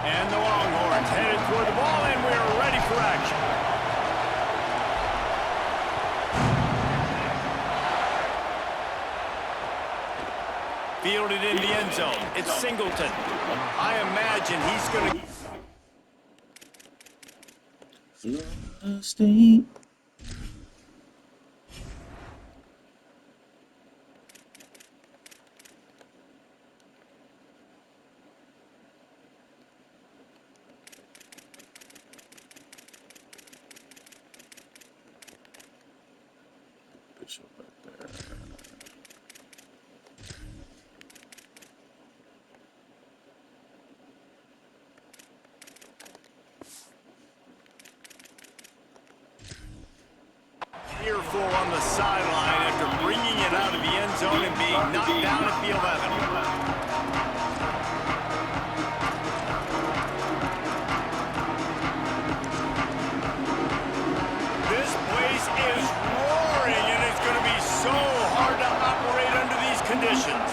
And the Longhorns headed toward the ball, and we're ready for action. Fielded in the end zone. It's Singleton. I imagine he's going to... Stay. Earful on the sideline after bringing it out of the end zone and being knocked down at the 11. This place is roaring, and it's going to be so hard to operate under these conditions.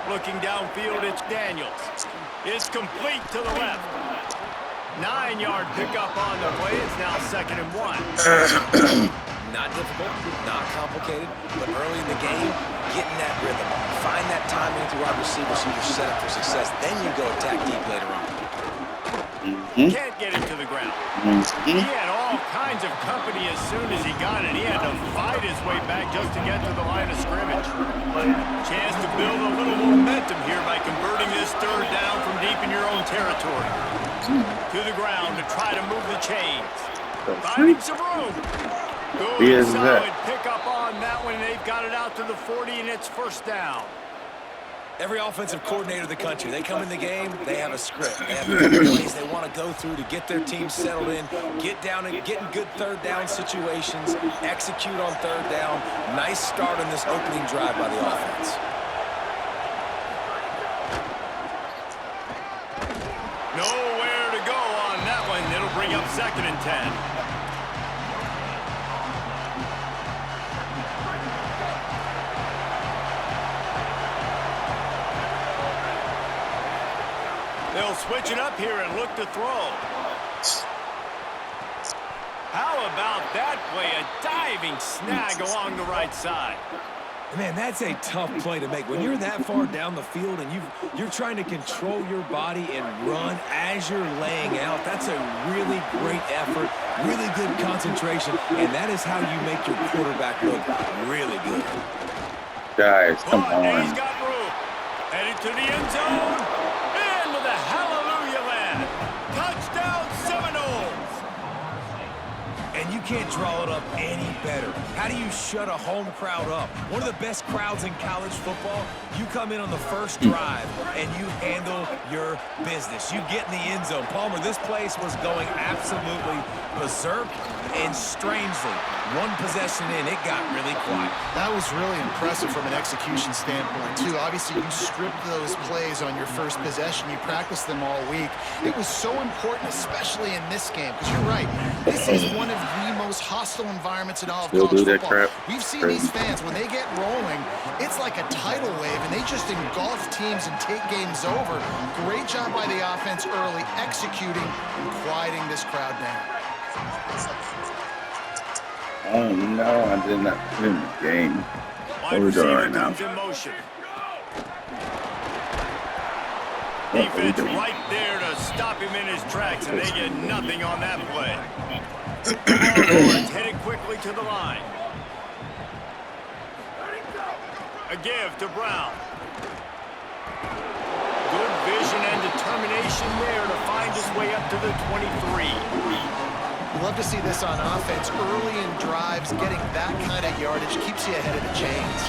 Looking downfield, it's Daniels. It's complete to the left. 9-yard pickup on the play. It's now 2nd and 1. Not difficult, not complicated, but early in the game, getting that rhythm. Find that timing with your wide receiver so you're set up for success. Then you go attack deep later on. Can't get it to the ground. He had all kinds of company as soon as he got it. He had to fight his way back just to get to the line of scrimmage. Chance to build a little momentum here by converting this 3rd down from deep in your own territory. To the ground to try to move the chains. Finding some room. Good solid pickup on that one. They've got it out to the 40, and it's 1st down. Every offensive coordinator in the country, they come in the game, they have a script. They have plays they want to go through to get their team settled in, get down and get in good 3rd down situations, execute on 3rd down. Nice start in this opening drive by the offense. Nowhere to go on that one. It'll bring up 2nd and 10. They'll switch it up here and look to throw. How about that play? A diving snag along the right side. Man, that's a tough play to make. When you're that far down the field and you're trying to control your body and run as you're laying out, that's a really great effort, really good concentration, and that is how you make your quarterback look really good. Guys, come on. He's got room. Headed to the end zone. And with a hallelujah land. Touchdown Seminoles. And you can't draw it up any better. How do you shut a home crowd up? One of the best crowds in college football. You come in on the first drive and you handle your business. You get in the end zone. Palmer, this place was going absolutely berserk, and strangely, one possession in, it got really quiet. That was really impressive from an execution standpoint, too. Obviously, you script those plays on your first possession. You practice them all week. It was so important, especially in this game, because you're right. This is one of the most hostile environments in all of college football. We've seen these fans, when they get rolling, it's like a tidal wave, and they just engulf teams and take games over. Great job by the offense early, executing and quieting this crowd down. Oh no, I did not put in the game. What are we doing right now? Defense right there to stop him in his tracks, and they get nothing on that play. Longhorns headed quickly to the line. A give to Brown. Good vision and determination there to find his way up to the 23. Love to see this on offense. Early in drives, getting that kind of yardage keeps you ahead of the chains.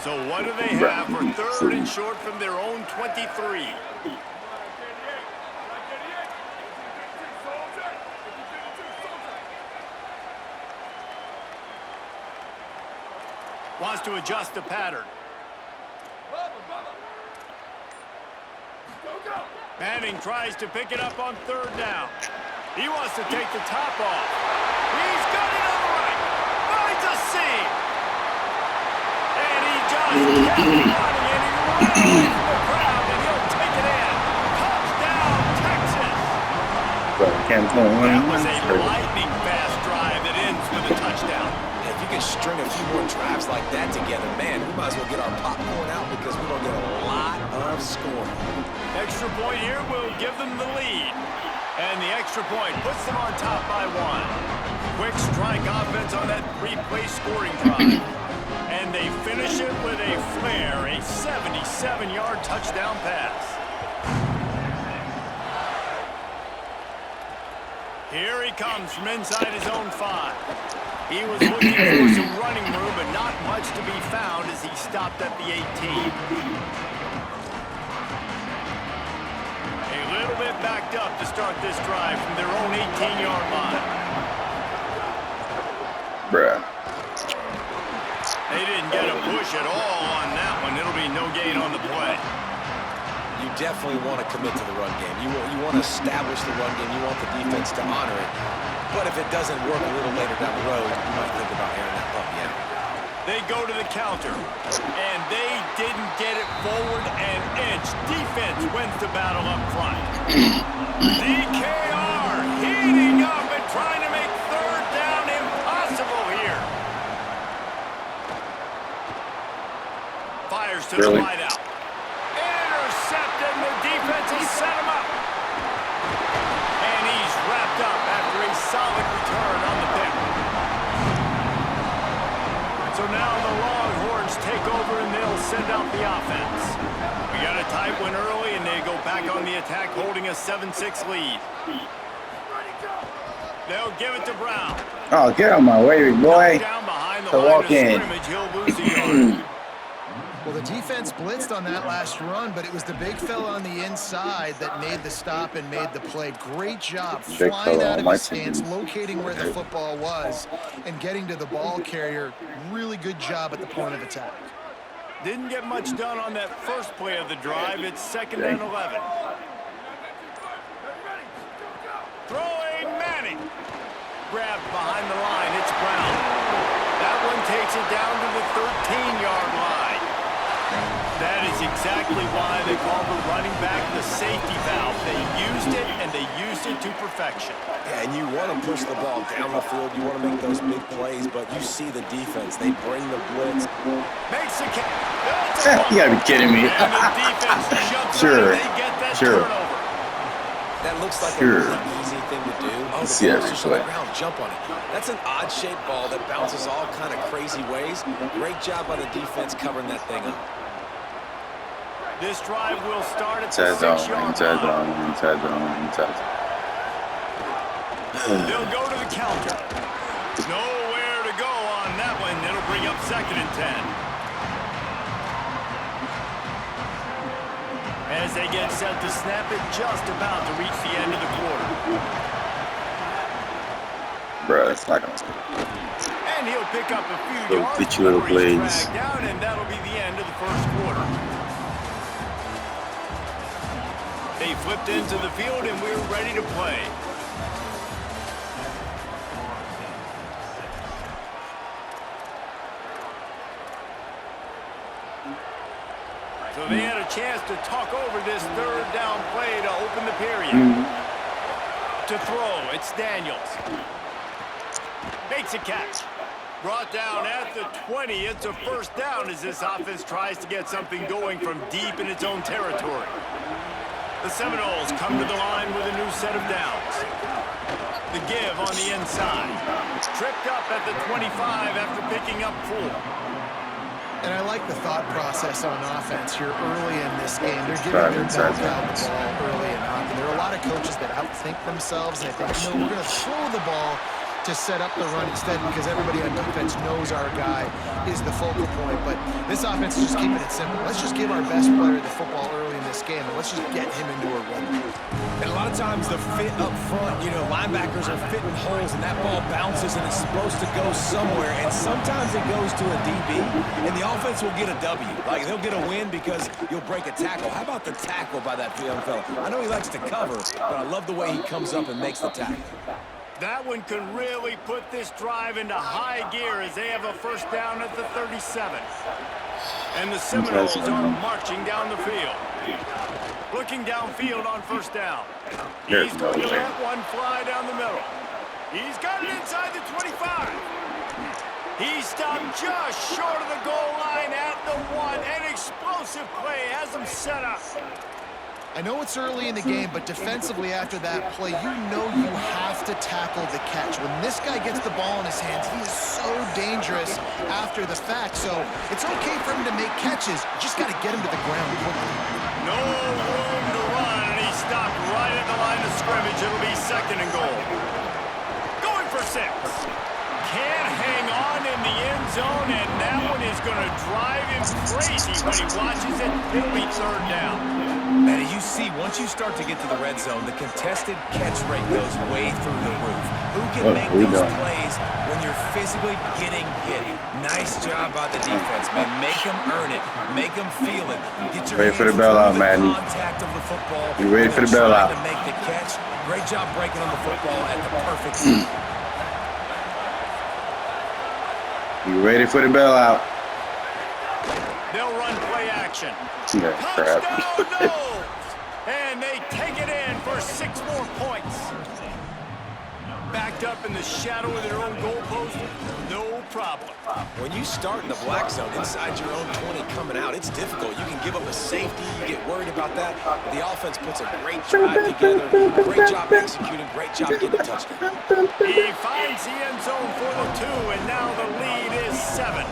So what do they have for 3rd and short from their own 23? Wants to adjust the pattern. Manning tries to pick it up on 3rd down. He wants to take the top off. He's got it on the right. Finds a seam. And he just kept running, and he ran away from the crowd, and he'll take it in. Touchdown, Texas. can't go on. That was a lightning fast drive that ends with a touchdown. If you can string a few more drives like that together, man, we might as well get our popcorn out because we're going to get a lot of scoring. Extra point here will give them the lead. And the extra point puts them on top by 1. Quick strike offense on that 3-play scoring drive. And they finish it with a flair, a 77-yard touchdown pass. Here he comes from inside his own 5. He was looking for some running room, but not much to be found as he stopped at the 18. A little bit backed up to start this drive from their own 18-yard line. Bruh. They didn't get a push at all on that one. It'll be no gain on the play. You definitely want to commit to the run game. You want to establish the run game. You want the defense to honor it. But if it doesn't work a little later down the road, you might think about airing that puppy out. They go to the counter, and they didn't get it forward an inch. Defense wins the battle up front. DKR heating up and trying to make third down impossible here. Fires to the wideout. Intercepted, and the defense has set him up. And he's wrapped up after a solid return on the pick. So now the Longhorns take over and they'll send out the offense. We got a tight one early and they go back on the attack holding a 7-6 lead. They'll give it to Brown. Oh, get on my way, boy. Down behind the To line walk of in. scrimmage, he'll lose a yard. Well, the defense blitzed on that last run, but it was the big fella on the inside that made the stop and made the play. Great job flying out of his stance, locating where the football was, and getting to the ball carrier. Really good job at the point of attack. Didn't get much done on that first play of the drive. It's 2nd and 11. Throwing Manning. Grabbed behind the line. It's Brown. That one takes it down to the 13-yard line. That is exactly why they call the running back the safety valve. They used it, and they used it to perfection. Yeah, and you want to push the ball down the field. You want to make those big plays, but you see the defense. They bring the blitz. Makes the catch. You gotta be kidding me. And the defense jumps Sure. out and they get that Sure. turnover. That looks like Sure. a really easy thing to do. Oh, the Yeah, ball's just on the replay. ground. Jump on it. That's an odd-shaped ball that bounces all kind of crazy ways. Great job by the defense covering that thing up. This drive will start at the Inside zone, 6-yard inside line. zone, inside zone, inside zone. They'll go to the counter. Nowhere to go on that one. It'll bring up 2nd and 10. As they get set to snap it, just about to reach the end of the quarter. Bruh, it's not gonna And he'll pick up a few Little yards bitchy little before he's plays. dragged down, and that'll be the end of the first quarter. They flipped into the field, and we're ready to play. So they had a chance to talk over this third down play to open the period. To throw, it's Daniels. Makes a catch. Brought down at the 20. It's a first down as this offense tries to get something going from deep in its own territory. The Seminoles come to the line with a new set of downs. The give on the inside. Tripped up at the 25 after picking up 4. And I like the thought process on offense here early in this game. They're giving their ball the ball early and often. There are a lot of coaches that outthink themselves, and I think, no, we're going to throw the ball to set up the run instead because everybody on defense knows our guy is the focal point. But this offense is just keeping it simple. Let's just give our best player the football early in this game, and let's just get him into a run. And a lot of times the fit up front, linebackers are fitting holes and that ball bounces and it's supposed to go somewhere. And sometimes it goes to a DB and the offense will get a W. Like they'll get a win because you'll break a tackle. How about the tackle by that young fella? I know he likes to cover, but I love the way he comes up and makes the tackle. That one can really put this drive into high gear as they have a first down at the 37. And the Seminoles are marching down the field. Looking downfield on first down. There's He's no going to way. let one fly down the middle. He's got it inside the 25. He stopped just short of the goal line at the 1. An explosive play has him set up. I know it's early in the game, but defensively after that play, you know you have to tackle the catch. When this guy gets the ball in his hands, he is so dangerous after the fact. So it's okay for him to make catches. You just got to get him to the ground quickly. No room to run, and he stopped right at the line of scrimmage. It'll be 2nd and goal. Going for 6. Can't hang on in the end zone, and that one is going to drive him crazy when he watches it. It'll be 3rd down. And you see, once you start to get to the red zone, the contested catch rate goes way through the roof. Who can make those plays when you're physically getting hit? Nice job by the defense, man. Make them earn it. Make them feel it. Get your Ready for the hands bailout, through Madden. contact of the football. You ready for the bailout? To make the catch. Great job breaking on the football at the perfect time. You ready for the bailout? They'll run play action. Yeah, crap. Touchdown, no! And they take it in for 6 more points. Backed up in the shadow of their own goalpost, no problem. When you start in the black zone inside your own 20 coming out, it's difficult. You can give up a safety, you get worried about that. The offense puts a great drive together, great job executing, great job getting a touchdown. He finds the end zone for the 2, and now the lead is 7.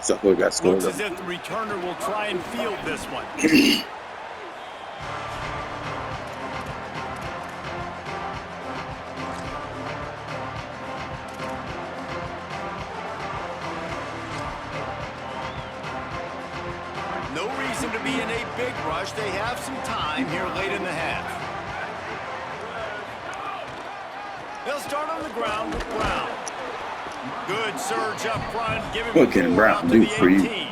So who got scored? Looks as if the returner will try and field this one. No reason to be in a big rush. They have some time here late in the half. They'll start on the ground with Brown. Good surge up front. Give him What can Brown do for you?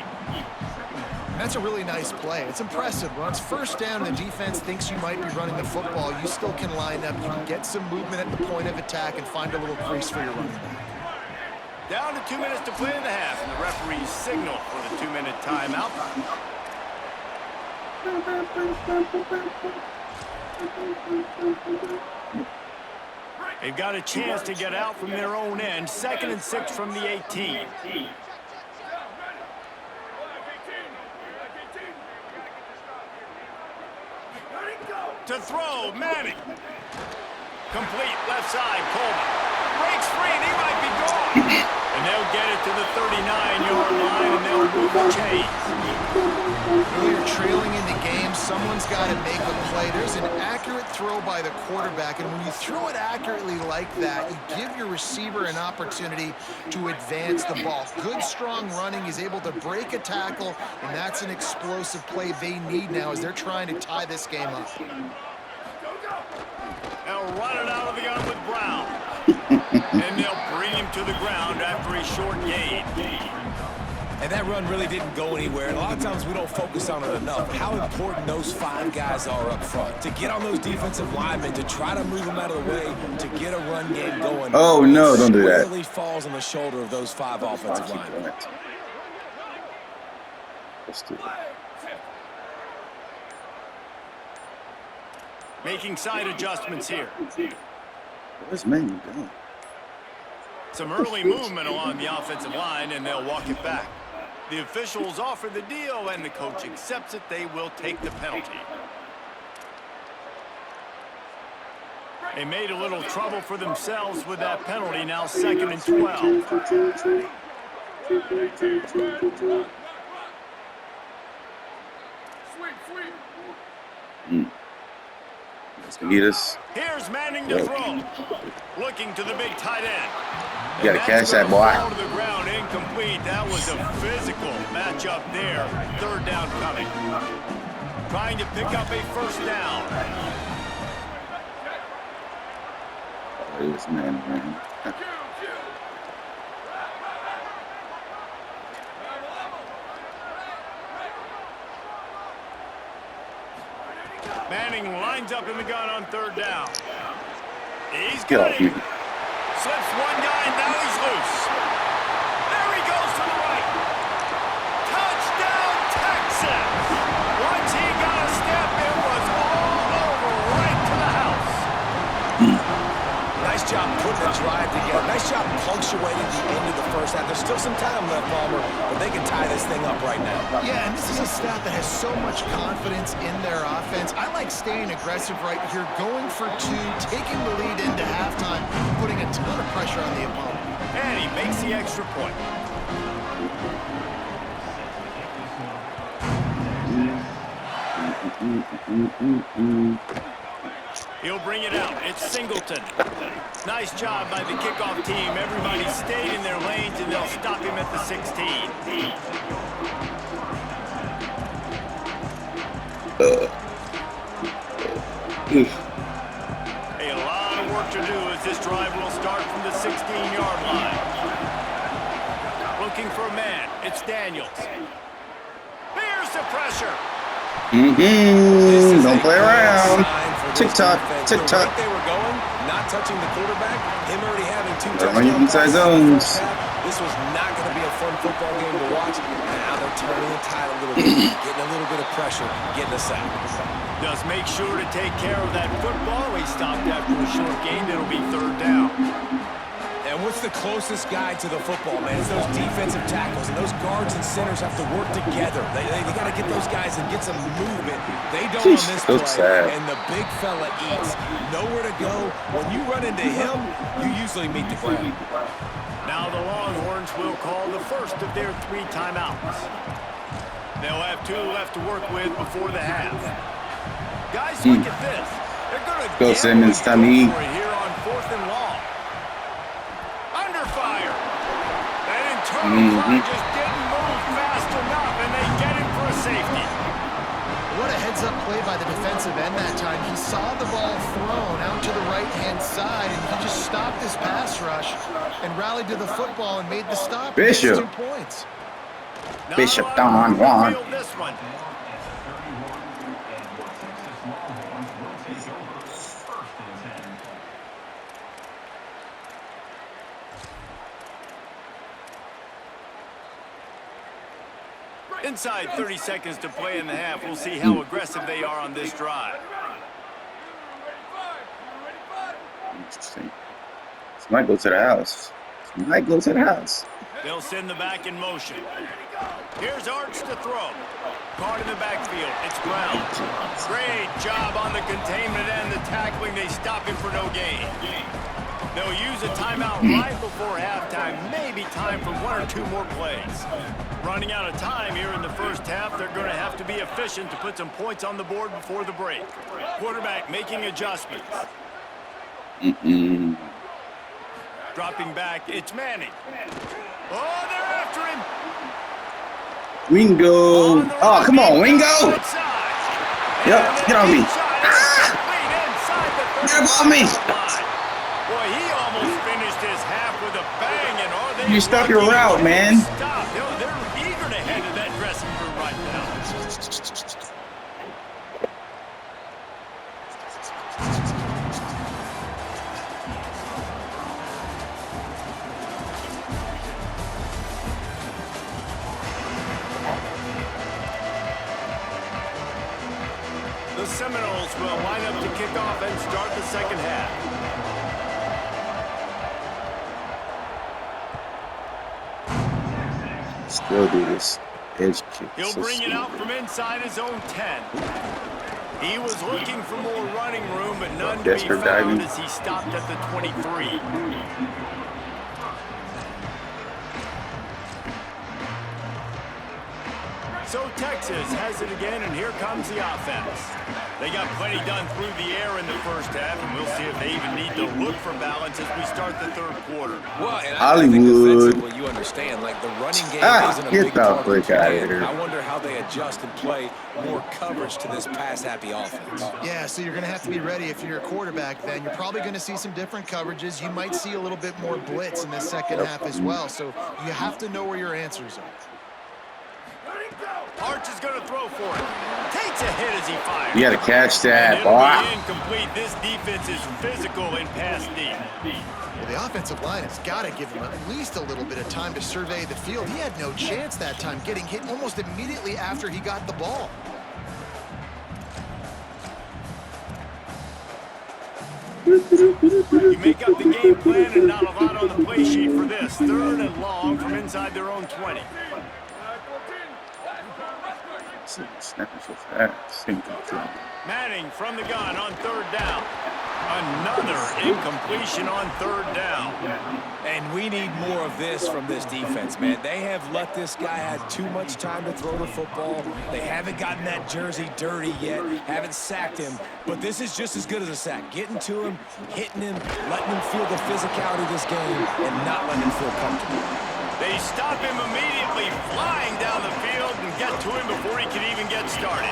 That's a really nice play. It's impressive. When it's 1st down and the defense thinks you might be running the football, you still can line up. You can get some movement at the point of attack and find a little crease for your running back. Down to 2 minutes to play in the half, and the referees signal for the 2-minute timeout. They've got a chance to get out from their own end. 2nd and 6 from the 18. To throw, Manning. Complete, left side, Coleman. Breaks free, and he might be gone. And they'll get it to the 39-yard line, and they'll move the chains. You're trailing in the game. Someone's got to make a play. There's an accurate throw by the quarterback, and when you throw it accurately like that, you give your receiver an opportunity to advance the ball. Good, strong running. He's able to break a tackle, and that's an explosive play they need now as they're trying to tie this game up. They'll run it out of the gun with Brown. And they'll bring him to the ground after a short gain. And that run really didn't go anywhere. And a lot of times we don't focus on it enough. How important those 5 guys are up front. To get on those defensive linemen, to try to move them out of the way, to get a run game going. Oh, no, don't do that. It really falls on the shoulder of those 5 offensive linemen. Let's do it. Making side adjustments here. What's Manning doing? Some early movement along the offensive line, and they'll walk it back. The officials offer the deal, and the coach accepts it. They will take the penalty. They made a little trouble for themselves with that penalty. Now 2nd and 12. Let's Here's Manning to throw. Looking to the big tight end. You gotta catch that, boy. Fall to the ground, incomplete. That was a physical matchup there. 3rd down coming. Trying to pick up a 1st down. Oh, this man. Manning lines up in the gun on 3rd down. He's Get got off him. me. Slips one guy, now he's loose. There he goes to the right. Touchdown, Texas. Once he got a step, it was all over, right to the house. Nice job putting the drive together. Nice job punctuating the end of the first half. There's still some time left, Palmer, but they can tie this thing up right now. Yeah, and this is a staff that has so much confidence in their offense. I like staying aggressive right here, going for two, taking the lead into halftime, putting a ton of pressure on the opponent. And he makes the extra point. He'll bring it out. It's Singleton. Nice job by the kickoff team. Everybody stayed in their lanes, and they'll stop him at the 16. A lot of work to do as this drive will start from the 16-yard line. Looking for a man. It's Daniels. Here's the pressure. Don't play around. Tick-tock, tick-tock. They were going, not touching the quarterback, him already having two Running touchdowns. inside zones. This was not going to be a fun football game to watch. Now they're turning the tide a little bit, getting a little bit of pressure, getting a sack. Just make sure to take care of that football. He stopped after a short gain. It'll be third down. And what's the closest guy to the football, man? It's those defensive tackles, and those guards and centers have to work together. They got to get those guys and get some movement. They don't on this so play, sad. and the big fella eats. Nowhere to go. When you run into him, you usually meet the ground. Now the Longhorns will call the first of their 3 timeouts. They'll have 2 left to work with before the half. Guys, look at this. They're going to Go Simmons, time to eat. here on 4th and long. Under fire. That internal play just didn't move fast enough, and they get him for a safety. What a heads-up play by the defensive end that time. He saw the ball thrown out to the right-hand side, and he just stopped his pass rush and rallied to the football and made the stop. Bishop. 2 points. Bishop Don Juan. This one. Inside 30 seconds to play in the half. We'll see how aggressive they are on this drive. Interesting. This might go to the house. This might go to the house. They'll send the back in motion. Here's Arch to throw. Caught in the backfield. It's Brown. Great job on the containment and the tackling. They stop him for no gain. They'll use a timeout right before halftime. Maybe time for 1 or 2 more plays. Running out of time here in the first half. They're going to have to be efficient to put some points on the board before the break. Quarterback making adjustments. Dropping back, it's Manning. Oh, they're after him. Wingo. Oh, come on, Wingo. Yep, get on me. Get up on me. Boy, he almost finished his half with a bang, and are they You stop your route, man. Stop. They're eager to head to that dressing room right now. The Seminoles will line up to kick off and start the second half. Still do this edge kick. He'll So bring it sweet. out from inside his own 10. He was looking for more running room, but none to be Desperate found diving. as he stopped at the 23. So Texas has it again, and here comes the offense. They got plenty done through the air in the first half, and we'll see if they even need to look for balance as we start the third quarter. Well, and Hollywood. I think defensively, you understand, like the running game isn't a get big the part of frick the out of game. here. I wonder how they adjust and play more coverage to this pass-happy offense. Yeah, so you're going to have to be ready if you're a quarterback then. You're probably going to see some different coverages. You might see a little bit more blitz in this second half as well. So you have to know where your answers are. Arch is going to throw for it. Takes a hit as he fires. You got to catch that, It'll boy. be incomplete. This defense is physical in pass deep. Well, the offensive line has got to give him at least a little bit of time to survey the field. He had no chance that time, getting hit almost immediately after he got the ball. You make up the game plan and not a lot on the play sheet for this. 3rd and long from inside their own 20. Snapping so fast. Manning from the gun on 3rd down. Another incompletion on 3rd down. And we need more of this from this defense, man. They have let this guy have too much time to throw the football. They haven't gotten that jersey dirty yet, haven't sacked him. But this is just as good as a sack. Getting to him, hitting him, letting him feel the physicality of this game, and not letting him feel comfortable. They stop him immediately, flying down the field and get to him before he can even get started.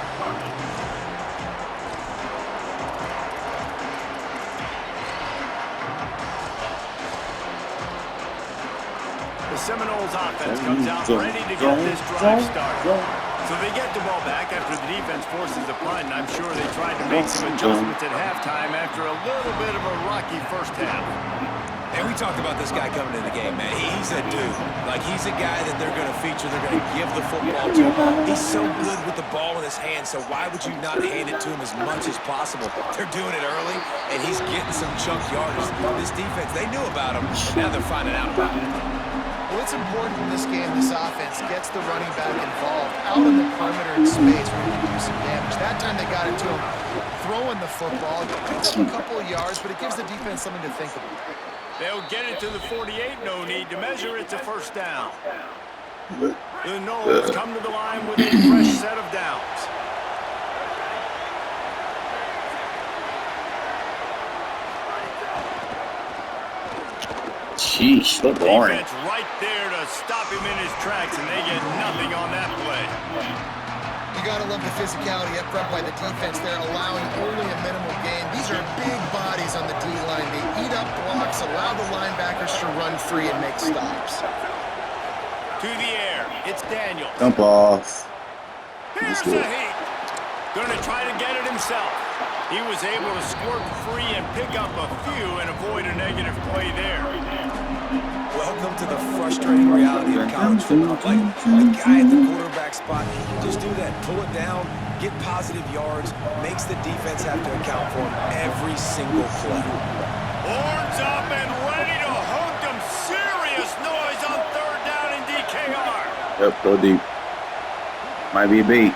The Seminoles offense comes out ready to get this drive started. So they get the ball back after the defense forces a punt, and I'm sure they tried to make some adjustments at halftime after a little bit of a rocky first half. And we talked about this guy coming in the game, man. He's a dude. Like, he's a guy that they're going to feature. They're going to give the football to him. He's so good with the ball in his hand, so why would you not hand it to him as much as possible? They're doing it early, and he's getting some chunk yardage. This defense, they knew about him, and now they're finding out about him. Well, it's important in this game this offense gets the running back involved out in the perimeter in space where he can do some damage. That time they got it to him throwing the football. Picks up a couple of yards, but it gives the defense something to think about. They'll get it to the 48, no need to measure. It's a 1st down. The Noles come to the line with a fresh set of downs. Sheesh, so boring. Defense right there to stop him in his tracks, and they get nothing on that play. You got to love the physicality up front by the defense there, allowing only a minimal gain. These are big bodies on the D-line. They eat up blocks, allow the linebackers to run free and make stops. To the air, it's Daniels. Dump off. Here's the heat. Going to try to get it himself. He was able to squirt free and pick up a few and avoid a negative play there. Welcome to the frustrating reality of college football. Like, the guy at the quarterback spot, he can just do that. Pull it down, get positive yards, makes the defense have to account for him every single play. Horns up and ready to hook them. Serious noise on 3rd down in DKR. Yep, go deep. Might be a beat.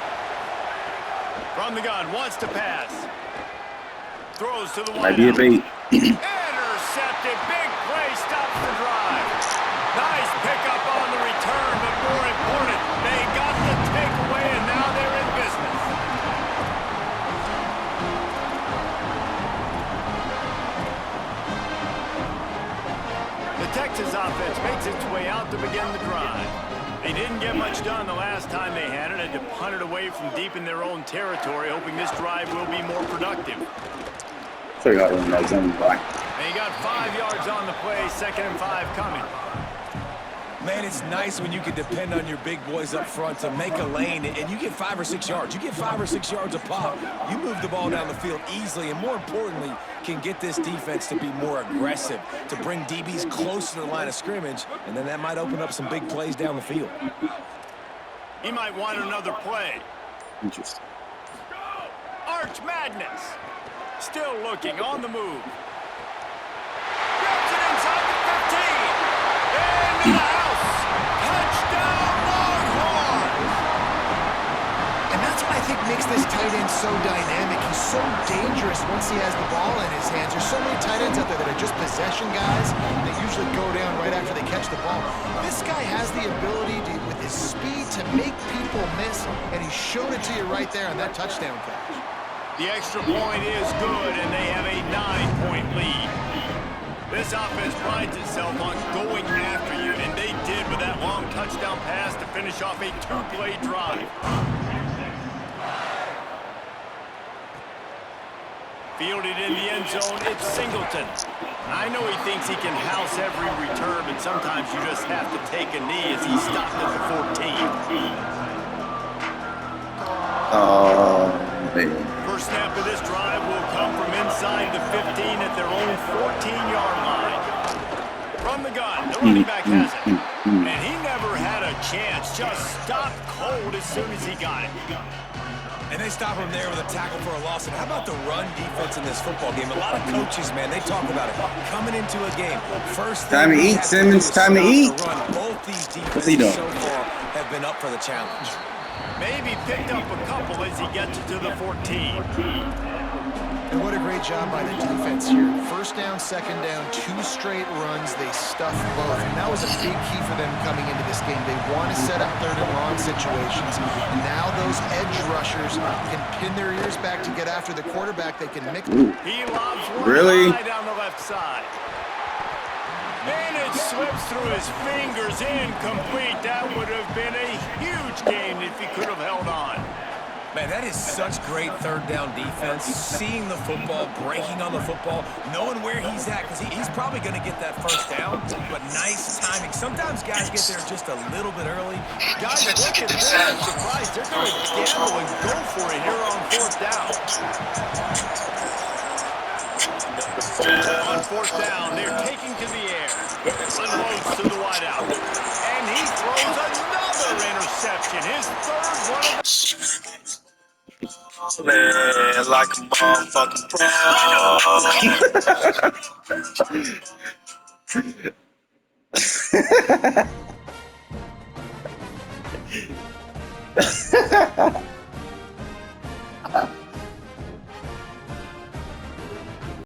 From the gun, wants to pass. Throws to the Might be a beat. Intercepted. Big play stops the drive. Nice pickup on the return, but more important, they got the takeaway, and now they're in business. The Texas offense makes its way out to begin the drive. They didn't get much done the last time they had it, had to punt it away from deep in their own territory, hoping this drive will be more productive. Figure out when that zone black. They got 5 yards on the play, 2nd and 5 coming. Man, it's nice when you can depend on your big boys up front to make a lane, and you get 5 or 6 yards. You get 5 or 6 yards a pop. You move the ball down the field easily, and more importantly, can get this defense to be more aggressive, to bring DBs close to the line of scrimmage, and then that might open up some big plays down the field. He might want another play. Interesting. Arch Madness. Still looking, on the move. Gets it inside the 15. Into the house. Touchdown, Longhorns. And that's what I think makes this tight end so dynamic. He's so dangerous once he has the ball in his hands. There's so many tight ends out there that are just possession guys. They usually go down right after they catch the ball. This guy has the ability to, with his speed, to make people miss, and he showed it to you right there on that touchdown catch. The extra point is good, and they have a 9-point lead. This offense prides itself on going after you, and they did with that long touchdown pass to finish off a 2-play drive. Fielded in the end zone, it's Singleton. I know he thinks he can house every return, but sometimes you just have to take a knee as he stopped at the 14. Oh, man. First snap of this drive will come from inside the 15 at their own 14-yard line. From the gun, the running back has it. And he never had a chance. Just stopped cold as soon as he got it. And they stop him there with a tackle for a loss. And how about the run defense in this football game? A lot of coaches, man, they talk about it. Coming into a game, first thing Time to eat, Simmons. Time to eat. Both these What's he doing? defenses so far have been up for the challenge. Maybe picked up a couple as he gets to the 14. And what a great job by the defense here. First down, second down, 2 straight runs. They stuffed both. And that was a big key for them coming into this game. They want to set up third and long situations. And now those edge rushers can pin their ears back to get after the quarterback. They can mix. He lobs one Really? high down the left side. And it slips through his fingers, incomplete. That would have been a huge gain if he could have held on. Man, that is such great third down defense. Seeing the football, breaking on the football, knowing where he's at, because he's probably going to get that first down, but nice timing. Sometimes guys get there just a little bit early. Guys, look at this. I'm surprised they're going to gamble and go for it here on fourth down. On fourth down, they're taking to the air. Unloads to the wideout. And he throws another interception. His third one of Man, like a motherfucking pro.